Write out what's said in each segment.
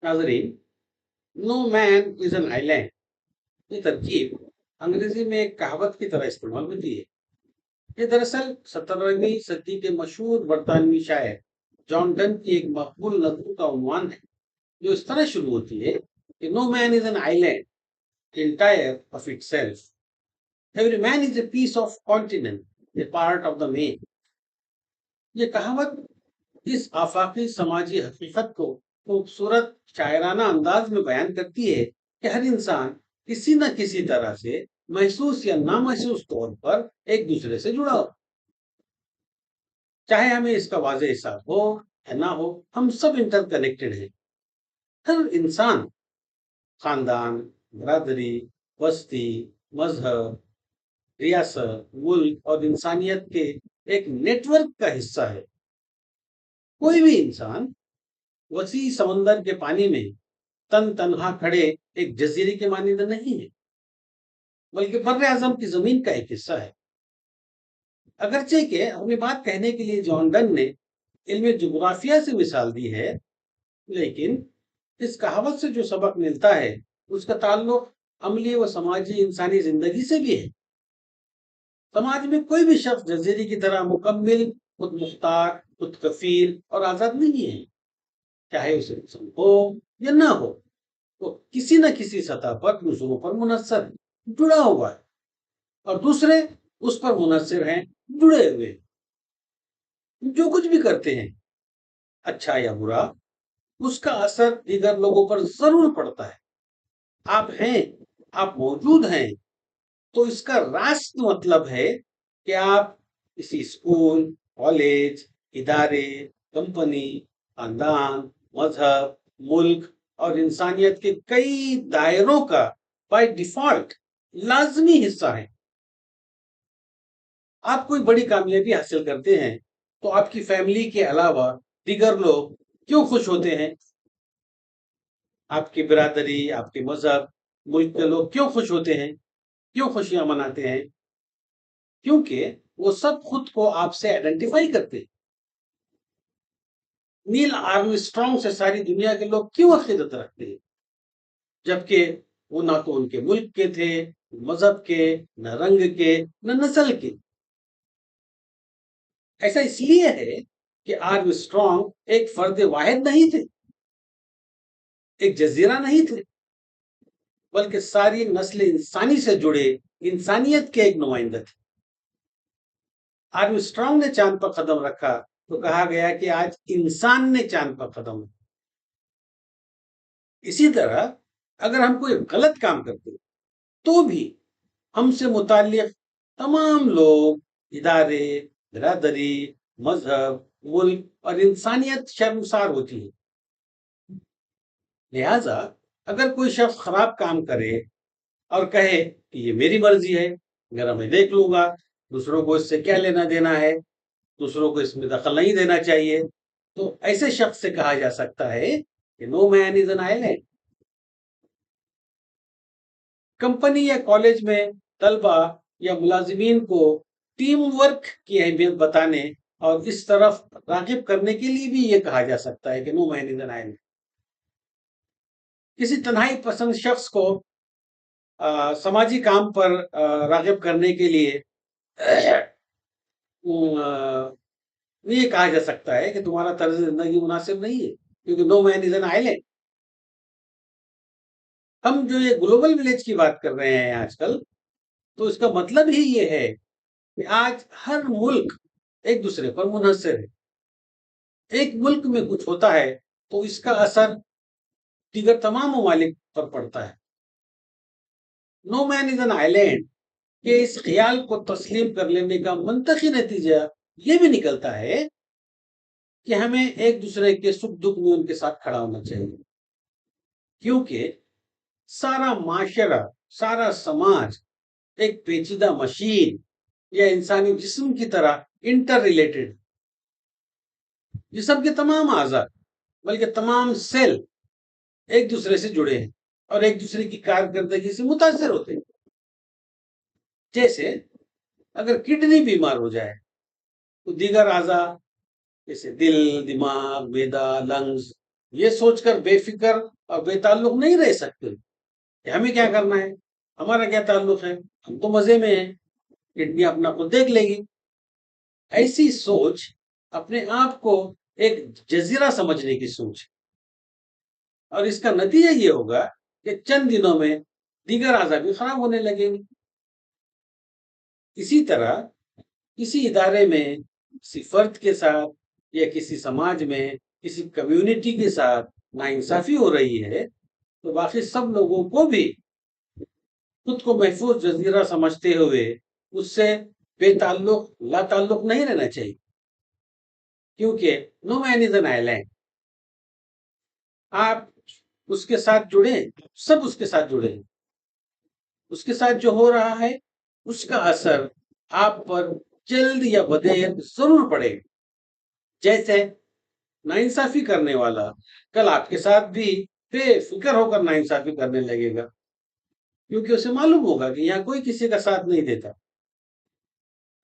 नाजरीन, no man is an island ये तरकीब अंग्रेजी में एक कहावत की तरह इस्तेमाल होती है। ये दरअसल 17वीं सदी के मशहूर बरतानवी शायर जॉन डन की एक मकबूल नज़्म का उन्वान है, जो इस तरह शुरू होती है कि no man is an island entire of itself. Every man is a piece of continent, a part of the main. ये कहावत इस आफाकी समाजी हकीकत को खूबसूरत शायराना अंदाज में बयान करती है कि हर इंसान किसी न किसी तरह से महसूस या नामहसूस तौर पर एक दूसरे से जुड़ा हो, चाहे हमें इसका वाज़ेह एहसास हो या ना हो। हम सब इंटरकनेक्टेड हैं। हर इंसान खानदान, बरादरी, बस्ती, मजहब, रियासत, मुल्क और इंसानियत के एक नेटवर्क का हिस्सा है। कोई भी इंसान वसी समंदर के पानी में तन तनहा खड़े एक जजीरे के मानिंद नहीं है, बल्कि बर्र आजम की जमीन का एक हिस्सा है। अगरचे के अपनी बात कहने के लिए जॉन डन ने इल्म जुग्राफिया से मिसाल दी है, लेकिन इस कहावत से जो सबक मिलता है उसका ताल्लुक अमली व समाजी इंसानी जिंदगी से भी है। समाज में कोई भी शख्स जजीरे की तरह मुकम्मिल, खुद मुख्तार, खुद कफील और आजाद नहीं है। चाहे उसे पसंद हो या ना हो, तो किसी न किसी सतह पर दूसरों पर मुनस्सर है, जुड़ा हुआ है, और दूसरे उस पर मुनस्सर हैं, जुड़े हुए। जो कुछ भी करते हैं, अच्छा या बुरा, उसका असर दीगर लोगों पर जरूर पड़ता है। आप हैं, आप मौजूद हैं, तो इसका रास्त मतलब है कि आप किसी स्कूल, कॉलेज, इदारे, कंपनी, खानदान, मजहब, मुल्क और इंसानियत के कई दायरों का बाय डिफॉल्ट लाजमी हिस्सा है। आप कोई बड़ी कामयाबी हासिल करते हैं तो आपकी फैमिली के अलावा दीगर लोग क्यों खुश होते हैं? आपकी बिरादरी, आपके मजहब, मुल्क के लोग क्यों खुश होते हैं, क्यों खुशियां मनाते हैं? क्योंकि वो सब खुद को आपसे आइडेंटिफाई करते हैं। नील आर्मस्ट्रॉन्ग से सारी दुनिया के लोग क्यों अकीदत रखते हैं, जबकि वो ना तो उनके मुल्क के थे, मजहब के, न रंग के, न नस्ल के। ऐसा इसलिए है कि आर्मस्ट्रॉन्ग एक फर्द वाहिद नहीं थे, एक जजीरा नहीं थे, बल्कि सारी नस्ल इंसानी से जुड़े इंसानियत के एक नुमाइंदा थे। आर्मस्ट्रॉन्ग ने चांद पर कदम रखा तो कहा गया कि आज इंसान ने चांद पर कदम रखा। इसी तरह अगर हम कोई गलत काम करते तो भी हमसे मुताल्लिक तमाम लोग, इदारे, बिरादरी, मजहब, मुल्क और इंसानियत शर्मसार होती है। लिहाजा अगर कोई शख्स खराब काम करे और कहे कि ये मेरी मर्जी है, मेरा मैं देख लूंगा, दूसरों को इससे क्या लेना देना है, दूसरों को इसमें दखल नहीं देना चाहिए, तो ऐसे शख्स से कहा जा सकता है कि no man is an island. Company या कॉलेज में तलबा या मुलाजिमीन को टीम वर्क की अहमियत बताने और इस तरफ रागिब करने के लिए भी ये कहा जा सकता है कि no man is an island. किसी तन्हाई पसंद शख्स को समाजी काम पर रागिब करने के लिए ये कहा जा सकता है कि तुम्हारा तर्ज जिंदगी मुनासिब नहीं है, क्योंकि no man is an island. हम जो ये ग्लोबल विलेज की बात कर रहे हैं आजकल, तो इसका मतलब ही ये है कि आज हर मुल्क एक दूसरे पर मुनहसर है। एक मुल्क में कुछ होता है तो इसका असर दीगर तमाम ममालिक पर पड़ता है। No man is an island के इस ख्याल को तस्लीम कर लेने का मंतकी नतीजा ये भी निकलता है कि हमें एक दूसरे के सुख दुख में उनके साथ खड़ा होना चाहिए, क्योंकि सारा माशरा, सारा समाज एक पेचीदा मशीन या इंसानी जिस्म की तरह इंटर रिलेटेड। जिस्म के तमाम आज़ा, बल्कि तमाम सेल एक दूसरे से जुड़े हैं और एक दूसरे की कारकर्दगी से मुतासर होते हैं। जैसे अगर किडनी बीमार हो जाए तो दीगर आज़ा जैसे दिल, दिमाग, मैदा, लंग्स ये सोचकर बेफिक्र और बेताल्लुक नहीं रह सकते कि हमें क्या करना है, हमारा क्या ताल्लुक है, हम तो मजे में हैं, इंडिया अपना खुद देख लेगी। ऐसी सोच अपने आप को एक जजीरा समझने की सोच, और इसका नतीजा ये होगा कि चंद दिनों में दीगर अज़ा भी खराब होने लगेंगे। इसी तरह किसी इदारे में किसी फर्द के साथ या किसी समाज में किसी कम्युनिटी के साथ नाइंसाफी हो रही है, तो बाकी सब लोगों को भी खुद को महफूज जजीरा समझते हुए उससे बेताल्लुक लाताल्लुक नहीं रहना चाहिए, क्योंकि no man is an island. आप उसके साथ जुड़े, सब उसके साथ जुड़े, उसके साथ जो हो रहा है उसका असर आप पर जल्द या बदेर जरूर पड़ेगा। जैसे नाइंसाफी करने वाला कल आपके साथ भी बेफिक्र होकर नाइंसाफी करने लगेगा, क्योंकि उसे मालूम होगा कि यहाँ कोई किसी का साथ नहीं देता,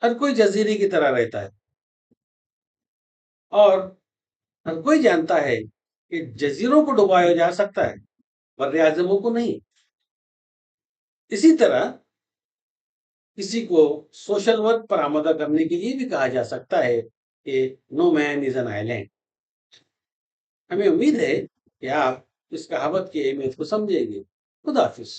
हर कोई जजीरे की तरह रहता है, और हर कोई जानता है कि जजीरों को डुबाया जा सकता है, बर्रे आजमों को नहीं। इसी तरह किसी को सोशल वर्क पर आमादा करने के लिए भी कहा जा सकता है कि no man is an island. हमें उम्मीद है कि आप इस कहावत की अहमियत को समझेंगे। खुदा हाफिज।